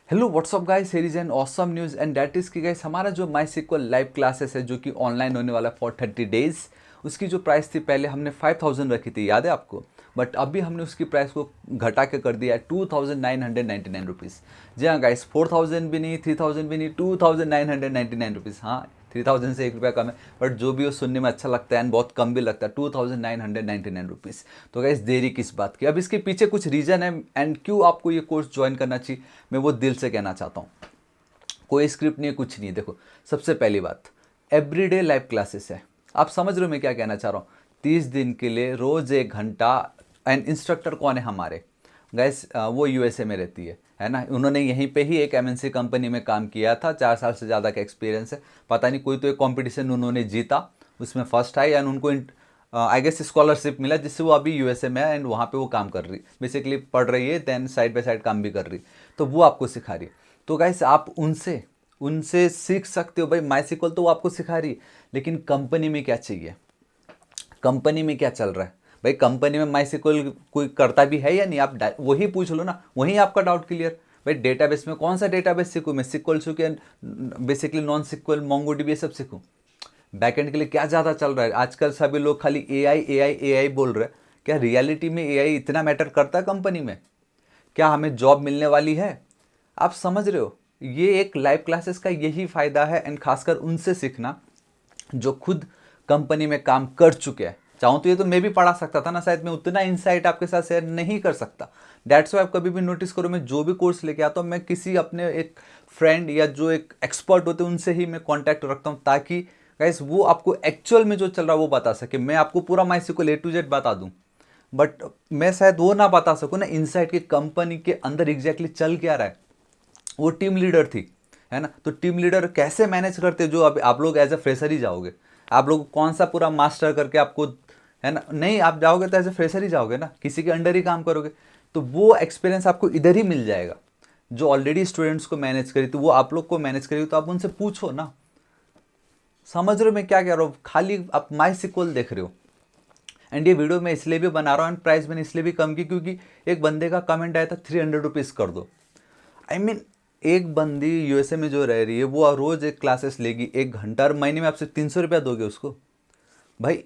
Hello what's up guys, here is an awesome news and that is कि guys हमारा जो माई sequel live classes है जो कि ऑनलाइन होने वाला फॉर 30 डेज, उसकी जो प्राइस थी पहले हमने 5000 रखी थी, याद है आपको। बट अभी हमने उसकी प्राइस को घटा के कर दिया है 2999 रुपीज़। जी हाँ गाइस, 4000 भी नहीं, 3000 भी नहीं, 2999 रुपीज़। हाँ, 3000 से 1 रुपया कम है, बट जो भी वो सुनने में अच्छा लगता है एंड बहुत कम भी लगता है, 2999 रुपीज़। तो गाइस देरी किस बात की। अब इसके पीछे कुछ रीज़न है एंड क्यों आपको ये कोर्स ज्वाइन करना चाहिए, मैं वो दिल से कहना चाहता हूँ। कोई स्क्रिप्ट नहीं है, कुछ नहीं है। देखो, सबसे पहली बात, एवरीडे लाइव क्लासेस है। आप समझ रहे हो मैं क्या कहना चाह रहा हूँ। 30 दिन के लिए रोज़ 1 घंटा। एंड इंस्ट्रक्टर कौन है हमारे गैस, वो यूएसए में रहती है ना। उन्होंने यहीं पे ही एक एमएनसी कंपनी में काम किया था, 4 साल से ज़्यादा का एक्सपीरियंस है। पता नहीं कोई तो एक कंपटीशन उन्होंने जीता, उसमें फर्स्ट आई एंड उनको आई गेस स्कॉलरशिप मिला, जिससे वो अभी यूएसए में है एंड वहाँ पे वो काम कर रही, बेसिकली पढ़ रही है, देन साइड बाय साइड काम भी कर रही। तो वो आपको सिखा रही है। तो गाइस आप उनसे उनसे सीख सकते हो भाई। माई सिक्वल तो वो आपको सिखा रही है, लेकिन कंपनी में क्या चाहिए, कंपनी में क्या चल रहा है भाई। कंपनी में माई सिक्वल कोई करता भी है या नहीं, आप वही पूछ लो ना, वही आपका डाउट क्लियर। भाई डेटाबेस में कौन सा डेटाबेस सीखूँ मैं, सिक्वल सीखूँ या बेसिकली नॉन सिक्वल मोंगोडीबी ये सब सीखूँ। बैकएंड के लिए क्या ज़्यादा चल रहा है आजकल, सभी लोग खाली एआई एआई एआई बोल रहे हैं। क्या रियलिटी में एआई इतना मैटर करता है कंपनी में? क्या हमें जॉब मिलने वाली है? आप समझ रहे हो, ये एक लाइव क्लासेस का यही फ़ायदा है एंड खासकर उनसे सीखना जो खुद कंपनी में काम कर चुके हैं। चाहूँ तो ये तो मैं भी पढ़ा सकता था ना, शायद मैं उतना इंसाइट आपके साथ शेयर नहीं कर सकता। डेट्स वाई आप कभी भी नोटिस करो, मैं जो भी कोर्स लेके आता हूँ मैं किसी अपने एक फ्रेंड या जो एक एक्सपर्ट होते हैं उनसे ही मैं कॉन्टैक्ट रखता हूँ, ताकि गाइस वो आपको एक्चुअल में जो चल रहा है वो बता सके। मैं आपको पूरा माई सिक्वल A to Z बता दूँ, बट मैं शायद वो ना बता सकूँ ना इनसाइट की कंपनी के अंदर एग्जैक्टली चल क्या रहा है। वो टीम लीडर थी, है ना। तो टीम लीडर कैसे मैनेज करते, जो अब आप लोग एज ए फ्रेशर ही जाओगे, आप लोग कौन सा पूरा मास्टर करके आपको, है ना, नहीं, आप जाओगे तो एज ए फ्रेशर ही जाओगे ना, किसी के अंडर ही काम करोगे। तो वो एक्सपीरियंस आपको इधर ही मिल जाएगा। जो ऑलरेडी स्टूडेंट्स को मैनेज करी तो वो आप लोग को मैनेज करेगी, तो आप उनसे पूछो ना। समझ रहे हो मैं क्या कह रहा हूँ, खाली आप माई सिक्वल देख रहे हो। एंड ये वीडियो मैं इसलिए भी बना रहा हूँ एंड प्राइस मैंने इसलिए भी कम की, क्योंकि एक बंदे का कमेंट आया था 300 रुपीज़ कर दो। आई I मीन mean, एक बंदी यूएसए में जो रह रही है वो रोज एक क्लासेस लेगी 1 घंटा, और महीने में आपसे 300 रुपया दोगे उसको। भाई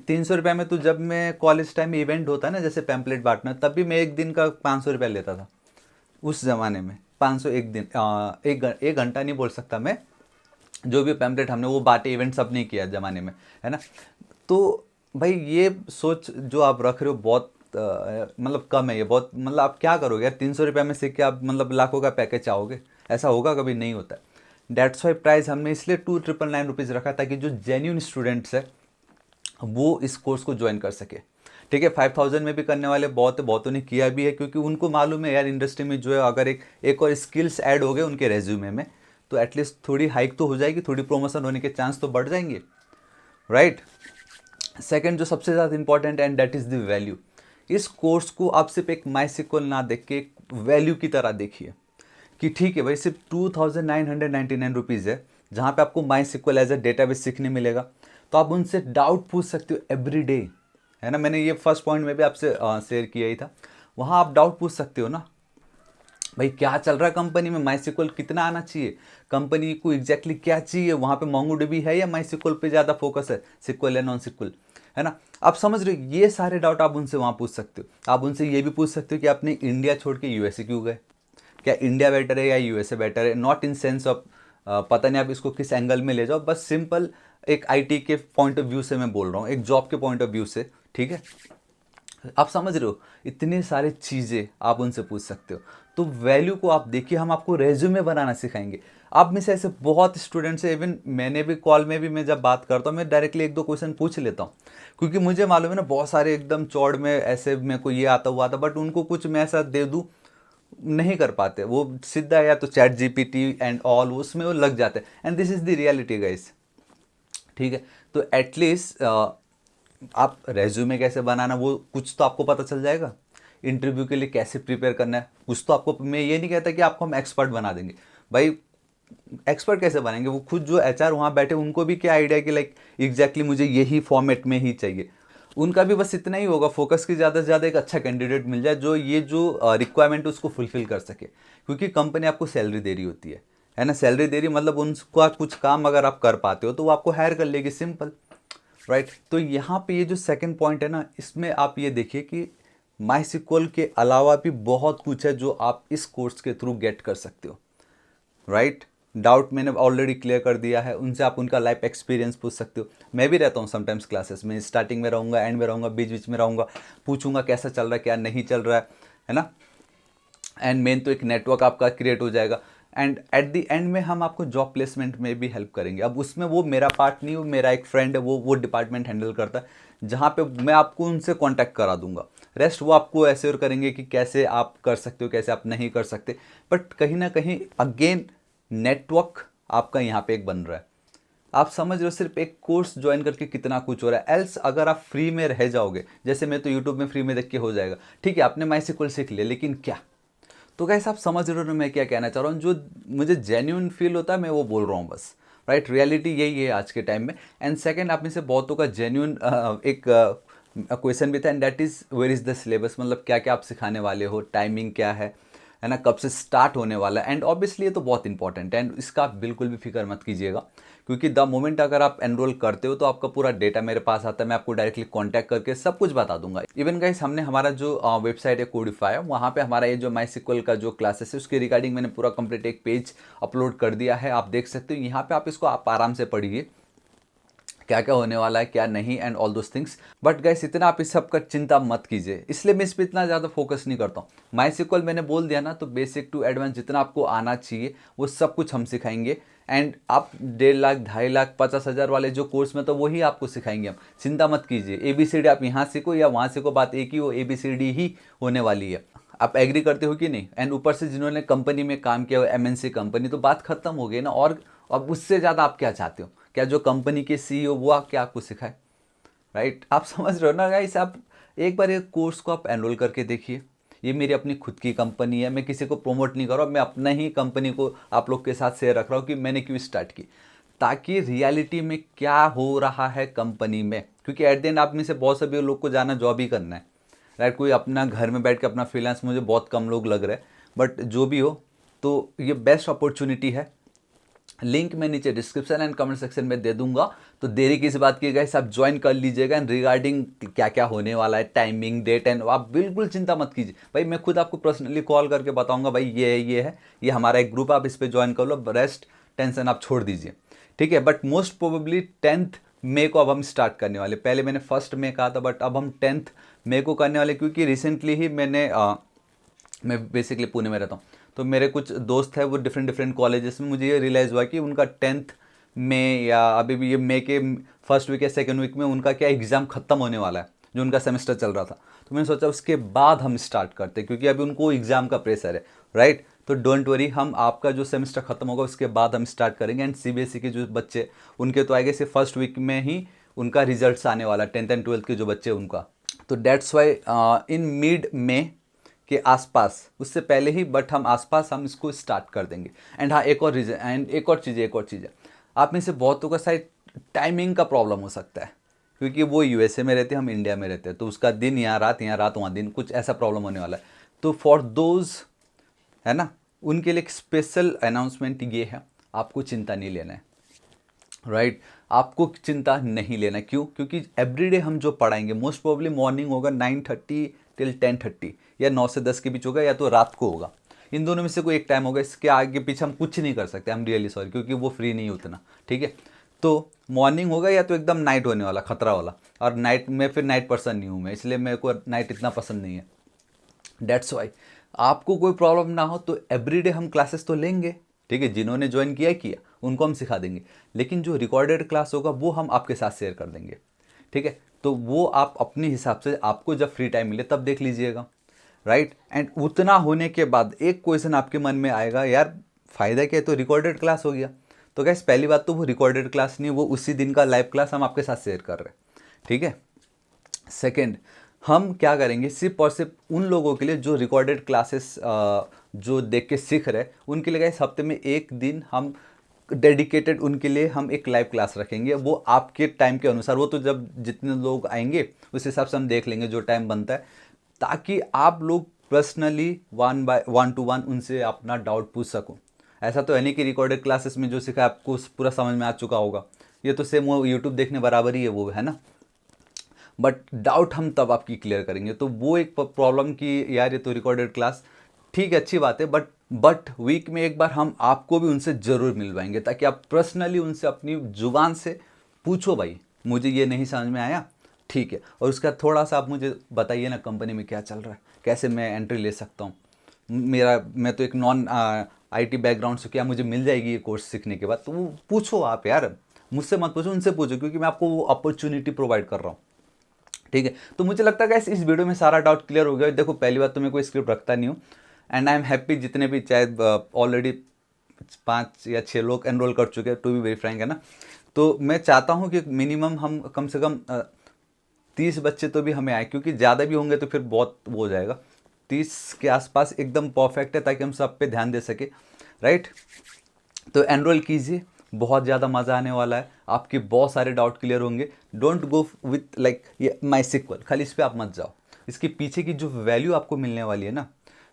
300 रुपया में तो, जब मैं कॉलेज टाइम में इवेंट होता है ना जैसे पैम्पलेट बांटना, तब भी मैं एक दिन का 500 रुपया लेता था। उस जमाने में 500 एक दिन, एक घंटा नहीं बोल सकता मैं। जो भी पैम्पलेट हमने वो बांटे, इवेंट सब नहीं किया जमाने में, है ना। तो भाई ये सोच जो आप रख रहे हो बहुत मतलब कम है ये, बहुत मतलब आप क्या करोगे यार, 300 रुपया में सीख के आप मतलब लाखों का पैकेज चाहोगे? ऐसा होगा कभी? नहीं होता है। डेट्स वाई प्राइस हमने इसलिए 2999 रुपीज़ रखा, ताकि जो जेन्यून स्टूडेंट्स है वो इस कोर्स को ज्वाइन कर सके। ठीक है, 5000 में भी करने वाले बहुत, बहुतों ने किया भी है, क्योंकि उनको मालूम है यार इंडस्ट्री में जो है, अगर एक और स्किल्स ऐड हो गए उनके रेज्यूमे में, तो एटलीस्ट थोड़ी हाइक तो हो जाएगी, थोड़ी प्रमोशन होने के चांस तो बढ़ जाएंगे, राइट। सेकंड जो सबसे ज़्यादा important and that is the value. इस कोर्स को आप सिर्फ एक माई सिक्वल ना देख के एक वैल्यू की तरह देखिए, कि ठीक है भाई सिर्फ 2999 रुपीज़ है, जहाँ पे आपको माई सिक्वल एज ए डेटाबेस सीखने मिलेगा। तो आप उनसे डाउट पूछ सकते हो एवरी डे, है ना। मैंने ये फर्स्ट पॉइंट में भी आपसे शेयर किया ही था। वहाँ आप डाउट पूछ सकते हो ना, भाई क्या चल रहा है कंपनी में, माई सिक्वल कितना आना चाहिए, कंपनी को एग्जैक्टली क्या चाहिए, वहाँ पे मोंगोडीबी है या माई सिक्वल पे ज़्यादा फोकस है, सिक्वल या नॉन सिक्वल, है ना। आप समझ रहे हो, ये सारे डाउट आप उनसे वहाँ पूछ सकते हो। आप उनसे ये भी पूछ सकते हो कि आपने इंडिया छोड़ के यूएसए क्यों गए, क्या इंडिया बेटर है या यूएसए बेटर है, नॉट इन सेंस ऑफ पता नहीं आप इसको किस एंगल में ले जाओ, बस सिंपल एक आईटी के पॉइंट ऑफ व्यू से मैं बोल रहा हूँ, एक जॉब के पॉइंट ऑफ व्यू से, ठीक है। आप समझ रहे हो, इतने सारे चीज़ें आप उनसे पूछ सकते हो। तो वैल्यू को आप देखिए, हम आपको रेज्यूमे बनाना सिखाएंगे। आप में से ऐसे बहुत स्टूडेंट्स हैं, इवन मैंने भी कॉल में भी मैं जब बात करता हूँ मैं डायरेक्टली 1-2 क्वेश्चन पूछ लेता हूँ, क्योंकि मुझे मालूम है ना बहुत सारे एकदम चौड़ में ऐसे मेरे को ये आता हुआ आता, बट उनको कुछ मैं ऐसा दे दूँ नहीं कर पाते, वो सीधा या तो चैट जीपीटी एंड ऑल उसमें वो लग जाते हैं, and this is the reality guys. ठीक है, तो एटलीस्ट आप रेज्यूमे कैसे बनाना वो कुछ तो आपको पता चल जाएगा। इंटरव्यू के लिए कैसे प्रिपेयर करना है कुछ तो आपको, मैं ये नहीं कहता कि आपको हम एक्सपर्ट बना देंगे भाई। एक्सपर्ट कैसे बनेंगे, वो खुद जो एचआर वहाँ बैठे उनको भी क्या आइडिया कि लाइक एग्जैक्टली मुझे यही फॉर्मेट में ही चाहिए। उनका भी बस इतना ही होगा फोकस कि ज़्यादा से ज़्यादा एक अच्छा कैंडिडेट मिल जाए जो ये जो रिक्वायरमेंट है उसको फुलफिल कर सके, क्योंकि कंपनी आपको सैलरी दे रही होती है ना। सैलरी दे रही मतलब उनका कुछ काम अगर आप कर पाते हो तो वो आपको हायर कर लेगी, सिंपल, राइट। तो यहाँ पे ये जो सेकंड पॉइंट है ना, इसमें आप ये देखिए कि माई सिक्वल के अलावा भी बहुत कुछ है जो आप इस कोर्स के थ्रू गेट कर सकते हो, राइट। डाउट मैंने ऑलरेडी क्लियर कर दिया है, उनसे आप उनका लाइफ एक्सपीरियंस पूछ सकते हो। मैं भी रहता हूँ समटाइम्स क्लासेस में, स्टार्टिंग में रहूँगा, एंड में रहूँगा, बीच बीच में रहूँगा, पूछूंगा कैसा चल रहा है क्या नहीं चल रहा है ना। एंड मेन तो एक नेटवर्क आपका क्रिएट हो जाएगा, एंड एट द एंड में हम आपको जॉब प्लेसमेंट में भी हेल्प करेंगे। अब उसमें वो मेरा पार्ट नहीं, वो मेरा एक फ्रेंड है, वो डिपार्टमेंट हैंडल करता है, जहाँ पे मैं आपको उनसे कांटेक्ट करा दूंगा। रेस्ट वो आपको ऐसे और करेंगे कि कैसे आप कर सकते हो, कैसे आप नहीं कर सकते। बट कहीं ना कहीं अगेन नेटवर्क आपका यहाँ पे एक बन रहा है। आप समझ रहे हो सिर्फ एक कोर्स ज्वाइन करके कितना कुछ हो रहा है। एल्स अगर आप फ्री में रह जाओगे, जैसे मैं तो यूट्यूब में फ्री में देख के हो जाएगा, ठीक है आपने माई सिक्वल सीख लिया, लेकिन क्या? तो गाइस आप समझ रहे हो ना मैं क्या कहना चाह रहा हूँ। जो मुझे जेन्युइन फील होता है मैं वो बोल रहा हूँ बस, राइट। रियलिटी यही है आज के टाइम में। एंड सेकंड, आप में से बहुतों का जेन्युइन एक क्वेश्चन भी था, and that is where is the syllabus, मतलब क्या क्या आप सिखाने वाले हो, टाइमिंग क्या है ना, कब से स्टार्ट होने वाला है। एंड ऑब्वियसली ये तो बहुत इंपॉर्टेंट है, एंड इसका आप बिल्कुल भी फिक्र मत कीजिएगा, क्योंकि द मोमेंट अगर आप एनरोल करते हो तो आपका पूरा डेटा मेरे पास आता है, मैं आपको डायरेक्टली कांटेक्ट करके सब कुछ बता दूंगा। इवन गाइस हमने हमारा जो वेबसाइट है कोडिफाई, वहाँ पे हमारा ये जो माई सिक्वल का जो क्लासेस है उसके रिगार्डिंग मैंने पूरा कंप्लीट एक पेज अपलोड कर दिया है, आप देख सकते हो। यहाँ पे आप इसको आप आराम से पढ़िए क्या क्या होने वाला है क्या नहीं, and all those things. But guys इतना आप इस सब का चिंता मत कीजिए, इसलिए मैं इस पर इतना ज़्यादा फोकस नहीं करता हूँ। माई सिक्वल मैंने बोल दिया ना, तो बेसिक टू एडवांस जितना आपको आना चाहिए वो सब कुछ हम सिखाएंगे। एंड आप 1.5 लाख 2.5 लाख 50,000 वाले जो कोर्स में तो वही आपको सिखाएंगे हम, चिंता मत कीजिए। ABCD आप यहाँ सीखो या वहाँ सीखो, बात एक ही हो, ABCD ही होने वाली है। आप एग्री करते हो कि नहीं? एंड ऊपर से जिन्होंने कंपनी में काम किया हो, MNC कंपनी, तो बात खत्म हो गई ना। और अब उससे ज़्यादा आप क्या चाहते हो? क्या जो कंपनी के CEO वो क्या आपको सिखाए, राइट? आप समझ रहे हो ना गाइस। आप एक बार ये कोर्स को आप एनरोल करके देखिए। ये मेरी अपनी खुद की कंपनी है, मैं किसी को प्रमोट नहीं कर रहा हूँ, मैं अपना ही कंपनी को आप लोग के साथ शेयर रख रहा हूँ कि मैंने क्यों स्टार्ट की, ताकि रियलिटी में क्या हो रहा है कंपनी में। क्योंकि एट द एंड आप में से बहुत सभी लोग को जाना जॉब ही करना है, राइट। कोई अपना घर में बैठ के अपना फ्रीलांस, मुझे बहुत कम लोग लग रहे हैं, बट जो भी हो, तो ये बेस्ट अपॉर्चुनिटी है। लिंक मैं नीचे डिस्क्रिप्शन एंड कमेंट सेक्शन में दे दूंगा। तो देरी किस बात की गाइस, आप ज्वाइन कर लीजिएगा। एंड रिगार्डिंग क्या क्या होने वाला है, टाइमिंग, डेट, एंड आप बिल्कुल चिंता मत कीजिए भाई, मैं खुद आपको पर्सनली कॉल करके बताऊंगा भाई ये है, ये हमारा एक ग्रुप, आप इस पर ज्वाइन कर लो, रेस्ट टेंशन आप छोड़ दीजिए, ठीक है। बट मोस्ट प्रोबेबली 10th मई को अब हम स्टार्ट करने वाले। पहले मैंने 1 मई कहा था, बट अब हम 10th मई को करने वाले, क्योंकि रिसेंटली ही मैं बेसिकली पुणे में रहता हूँ, तो मेरे कुछ दोस्त हैं वो डिफरेंट डिफरेंट कॉलेजेस में, मुझे ये रियलाइज़ हुआ कि उनका 10th में या अभी भी ये मई के फर्स्ट वीक या सेकेंड वीक में उनका क्या एग्ज़ाम ख़त्म होने वाला है, जो उनका सेमेस्टर चल रहा था। तो मैंने सोचा उसके बाद हम स्टार्ट करते, क्योंकि अभी उनको एग्ज़ाम का प्रेशर है, राइट। तो डोंट वरी, हम आपका जो सेमेस्टर ख़त्म होगा उसके बाद हम स्टार्ट करेंगे। एंड CBSE के जो बच्चे, उनके तो आएंगे सिर्फ फर्स्ट वीक में ही उनका रिजल्ट्स आने वाला, 10th एंड 12th के जो बच्चे उनका। तो डेट्स वाई इन मिड में के आसपास, उससे पहले ही, बट हम आसपास हम इसको स्टार्ट कर देंगे। एंड हाँ, एक और रीज़न, एंड एक और चीज़ है, आप में से बहुतों का शायद टाइमिंग का प्रॉब्लम हो सकता है, क्योंकि वो USA में रहते हैं, हम इंडिया में रहते हैं, तो उसका दिन यहाँ रात वहाँ दिन, कुछ ऐसा प्रॉब्लम होने वाला है। तो फॉर दोज, है ना, उनके लिए एक स्पेशल अनाउंसमेंट ये है, आपको चिंता नहीं लेना है, राइट। आपको चिंता नहीं लेना, क्यों? क्योंकि एवरीडे हम जो पढ़ाएंगे मोस्ट प्रोबेबली मॉर्निंग होगा 9:30 टिल 10:30, या 9 से 10 के बीच होगा, या तो रात को होगा। इन दोनों में से कोई एक टाइम होगा, इसके आगे पीछे हम कुछ नहीं कर सकते, आई एम रियली सॉरी, क्योंकि वो फ्री नहीं उतना, ठीक है। तो मॉर्निंग होगा या तो एकदम नाइट होने वाला, खतरा वाला। और नाइट में फिर नाइट पर्सन नहीं हूँ मैं, इसलिए मेरे को नाइट इतना पसंद नहीं है। डेट्स वाई आपको कोई प्रॉब्लम ना हो तो एवरीडे हम क्लासेस तो लेंगे, ठीक है। जिन्होंने ज्वाइन किया उनको हम सिखा देंगे, लेकिन जो रिकॉर्डेड क्लास होगा वो हम आपके साथ शेयर कर देंगे, ठीक है। तो वो आप अपने हिसाब से, आपको जब फ्री टाइम मिले तब देख लीजिएगा, राइट। एंड उतना होने के बाद एक क्वेश्चन आपके मन में आएगा, यार फ़ायदा क्या है, तो रिकॉर्डेड क्लास हो गया। तो गैस पहली बात तो वो रिकॉर्डेड क्लास नहीं, वो उसी दिन का लाइव क्लास हम आपके साथ शेयर कर रहे हैं, ठीक है। सेकेंड, हम क्या करेंगे, सिर्फ और सिर्फ उन लोगों के लिए जो रिकॉर्डेड क्लासेस जो देख के सीख रहे हैं, उनके लिए इस हफ्ते में एक दिन हम डेडिकेटेड उनके लिए हम एक लाइव क्लास रखेंगे, वो आपके टाइम के अनुसार, वो तो जब जितने लोग आएंगे उस हिसाब से हम देख लेंगे जो टाइम बनता है, ताकि आप लोग पर्सनली 1 टू 1 उनसे अपना डाउट पूछ सको। ऐसा तो है नहीं कि रिकॉर्डेड क्लासेस में जो सीखा आपको पूरा समझ में आ चुका होगा, ये तो सेम वो यूट्यूब देखने बराबर ही है, वो है ना। बट डाउट हम तब आपकी क्लियर करेंगे। तो वो एक प्रॉब्लम कि यार ये तो रिकॉर्डेड क्लास, ठीक है अच्छी बात है, बट वीक में एक बार हम आपको भी उनसे ज़रूर मिलवाएंगे, ताकि आप पर्सनली उनसे अपनी ज़ुबान से पूछो, भाई मुझे ये नहीं समझ में आया, ठीक है, और उसका थोड़ा सा आप मुझे बताइए ना कंपनी में क्या चल रहा है, कैसे मैं एंट्री ले सकता हूँ, मैं तो एक नॉन आईटी बैकग्राउंड से, क्या मुझे मिल जाएगी ये कोर्स सीखने के बाद। तो वो पूछो आप यार, मुझसे मत पूछो, उनसे पूछो, क्योंकि मैं आपको वो अपॉर्चुनिटी प्रोवाइड कर रहा हूँ, ठीक है। तो मुझे लगता है गाइस इस वीडियो में सारा डाउट क्लियर हो गया। देखो पहली बात तो मैं कोई स्क्रिप्ट रखता नहीं हूँ, एंड आई एम हैप्पी जितने भी, चाहे ऑलरेडी 5 या 6 लोग एनरोल कर चुके हैं, टू बी वेरी फ्रैंक, है ना। तो मैं चाहता हूँ कि मिनिमम हम कम से कम 30 बच्चे तो भी हमें आए, क्योंकि ज़्यादा भी होंगे तो फिर बहुत वो हो जाएगा। 30 के आसपास एकदम परफेक्ट है, ताकि हम सब पे ध्यान दे सके, राइट। तो एनरोल कीजिए, बहुत ज़्यादा मज़ा आने वाला है, आपके बहुत सारे डाउट क्लियर होंगे। डोंट गो विथ लाइक ये माई सिक्वल, खाली इस पर आप मत जाओ। इसके पीछे की जो वैल्यू आपको मिलने वाली है ना,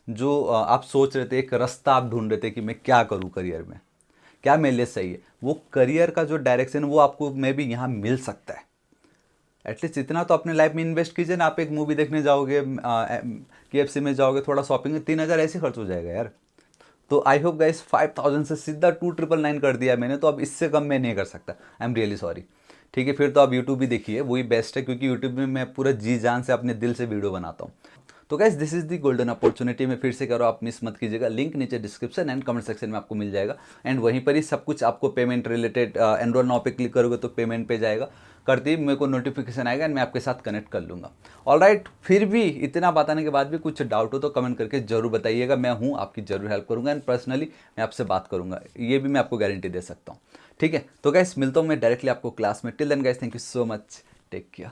जो आप सोच रहे थे, एक रास्ता आप ढूंढ रहे थे कि मैं क्या करूँ करियर में, क्या मेरे लिए सही है, वो करियर का जो डायरेक्शन वो आपको मे भी यहाँ मिल सकता है। एटलीस्ट इतना तो अपने लाइफ में इन्वेस्ट कीजिए ना। आप एक मूवी देखने जाओगे, KFC में जाओगे, थोड़ा शॉपिंग, 3,000 ऐसे खर्च हो जाएगा यार। तो आई होप गाइस 5,000 से सीधा 2,999 कर दिया मैंने, तो अब इससे कम मैं नहीं कर सकता। आई एम रियली सॉरी, ठीक है। फिर तो आप यूट्यूब भी देखिए, वही बेस्ट है, क्योंकि यूट्यूब में मैं पूरा जी जान से अपने दिल से वीडियो बनाता हूँ। तो guys this is the golden opportunity, मैं फिर से करो, आप मिस मत कीजिएगा। लिंक नीचे डिस्क्रिप्शन एंड कमेंट सेक्शन में आपको मिल जाएगा, एंड वहीं पर ही सब कुछ आपको पेमेंट रिलेटेड, एनरोल नाउ पे क्लिक करोगे तो पेमेंट पे जाएगा, करते ही मेरे को नोटिफिकेशन आएगा एंड मैं आपके साथ कनेक्ट कर लूँगा। ऑलराइट, फिर भी इतना बताने के बाद भी कुछ डाउट हो तो कमेंट करके जरूर बताइएगा, मैं हूँ, आपकी जरूर हेल्प करूँगा, एंड पर्सनली मैं आपसे बात करूँगा, ये भी मैं आपको गारंटी दे सकता हूँ, ठीक है। तो गाइस मिलता हूँ मैं डायरेक्टली आपको क्लास में। Till then guys, thank you so much, take care.